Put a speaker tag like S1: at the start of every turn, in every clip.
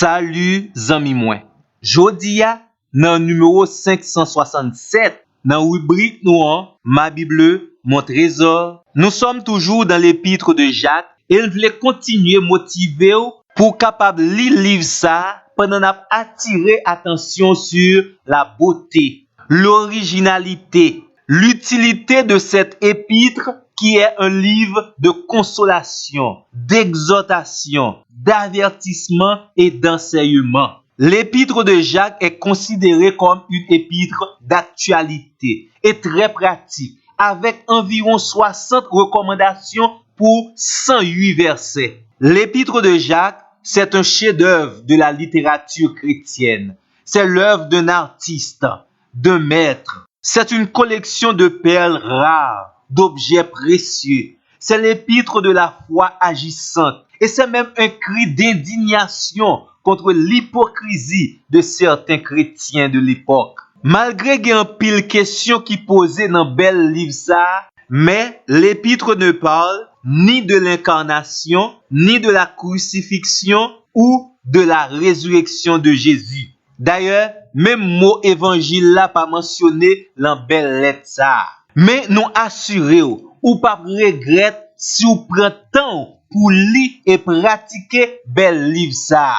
S1: Salut zami mwen. Jodi ya nan numéro 567 dans rubrique nous ma Bible, mon trésor. Nous sommes toujours dans l'épître de Jacques et nous voulons continuer motiver pour capable lire livre ça pendant n'a attirer attention sur la beauté, l'originalité, l'utilité de cette épître qui est un livre de consolation, d'exhortation, d'avertissement et d'enseignement. L'épître de Jacques est considérée comme une épître d'actualité et très pratique, avec environ 60 recommandations pour 108 versets. L'épître de Jacques, c'est un chef-d'œuvre de la littérature chrétienne. C'est l'œuvre d'un artiste, d'un maître. C'est une collection de perles rares, d'objets précieux. C'est l'épître de la foi agissante. Et c'est même un cri d'indignation contre l'hypocrisie de certains chrétiens de l'époque. Malgré qu'il y a un pile question qui posait dans bel livre ça, mais l'épître ne parle ni de l'incarnation, ni de la crucifixion ou de la résurrection de Jésus. D'ailleurs, même mot évangile là pas mentionné dans belle lettre ça. Mais nous assurons ou pas regret si vous prenez temps pour lire et pratiquer bel livre ça.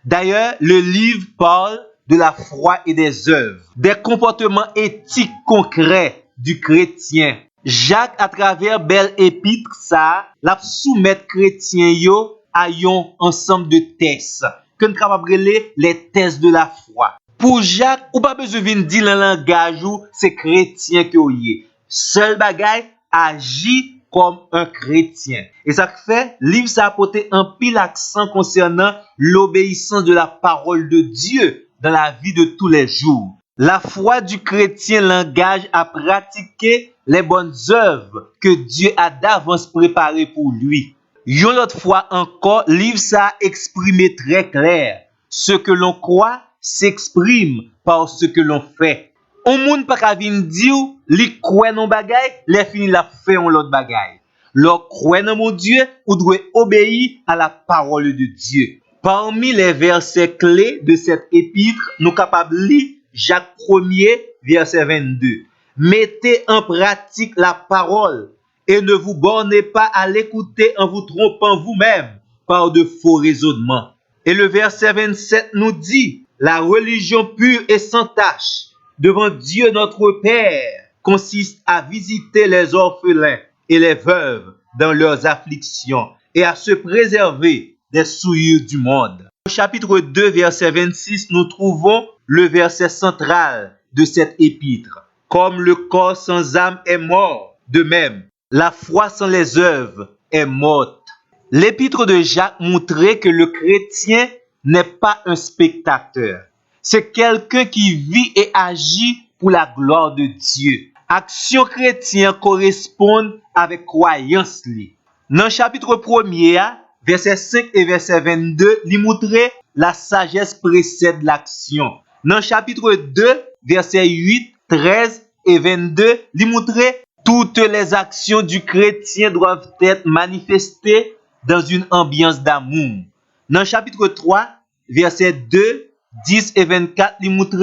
S1: D'ailleurs, le livre parle de la foi et des œuvres, des comportements éthiques concrets du chrétien. Jacques, à travers bel épître ça, l'a soumettre chrétien yo à un ensemble de tests que nous capable les tests de la foi. Pour Jacques, ou pas besoin de dire le langage ou c'est chrétien que y seul bagay agit comme un chrétien. Et ça fait, livre ça apporter un pile accent concernant l'obéissance de la parole de Dieu dans la vie de tous les jours. La foi du chrétien l'engage à pratiquer les bonnes œuvres que Dieu a d'avance préparées pour lui. Une autre fois encore, livre ça exprimé très clair. Ce que l'on croit s'exprime par ce que l'on fait. On moun pa ka vin di ou, li kwen non bagay, li fini la fait on l'autre bagay. Leur kwen dans mon Dieu, ou doit obéir à la parole de Dieu. Parmi les versets clés de cette épître, nous capables lire Jacques 1er, verset 22. Mettez en pratique la parole et ne vous bornez pas à l'écouter en vous trompant vous-même par de faux raisonnements. Et le verset 27 nous dit, la religion pure et sans tache devant Dieu notre Père consiste à visiter les orphelins et les veuves dans leurs afflictions et à se préserver des souillures du monde. Au chapitre 2, verset 26, nous trouvons le verset central de cette épître. Comme le corps sans âme est mort, de même, la foi sans les œuvres est morte. L'épître de Jacques montrait que le chrétien n'est pas un spectateur. C'est quelqu'un qui vit et agit pour la gloire de Dieu. Action chrétienne correspond avec croyance li. Dans le chapitre 1er, verset 5 et verset 22, il montre la sagesse précède l'action. Dans le chapitre 2, verset 8, 13 et 22, il montre toutes les actions du chrétien doivent être manifestées dans une ambiance d'amour. Dans le chapitre 3, verset 2, 10 et 24, il montre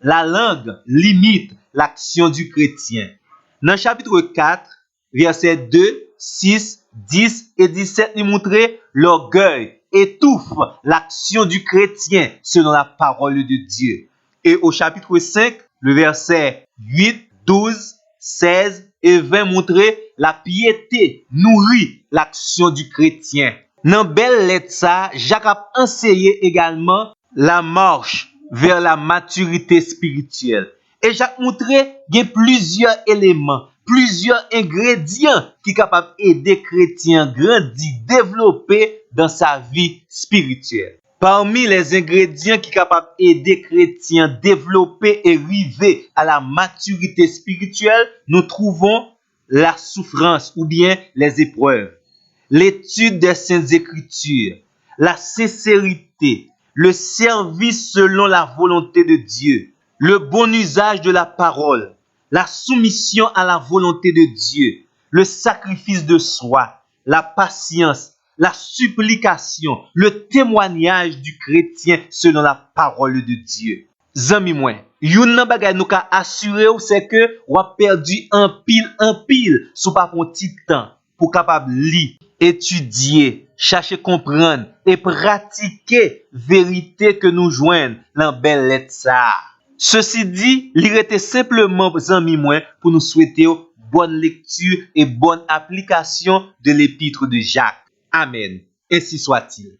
S1: la langue limite l'action du chrétien. Dans le chapitre 4, verset 2, 6, 10 et 17, il montre l'orgueil étouffe l'action du chrétien selon la parole de Dieu. Et au chapitre 5, le verset 8, 12, 16 et 20 montre la piété nourrit l'action du chrétien. Dans belle lettre ça, Jacques a enseigné également la marche vers la maturité spirituelle. Et Jacques montrait qu'il y a plusieurs éléments, plusieurs ingrédients qui sont capables d'aider chrétien à grandir, développer dans sa vie spirituelle. Parmi les ingrédients qui sont capables d'aider chrétien à développer et arriver à la maturité spirituelle, nous trouvons la souffrance ou bien les épreuves, l'étude des Saintes Écritures, la sincérité, le service selon la volonté de Dieu, le bon usage de la parole, la soumission à la volonté de Dieu, le sacrifice de soi, la patience, la supplication, le témoignage du chrétien selon la parole de Dieu. Zami mwen, yon nan bagay nou ka assure ou c'est que ou a perdu en pile sou pa pon ti temps pour capable li, étudier, chercher comprendre et pratiquer vérité que nous joignent dans belle lettre ça. Ceci dit, li rete simplement zami mwen pour nous souhaiter bonne lecture et bonne application de l'épître de Jacques. Amen. Ainsi soit-il.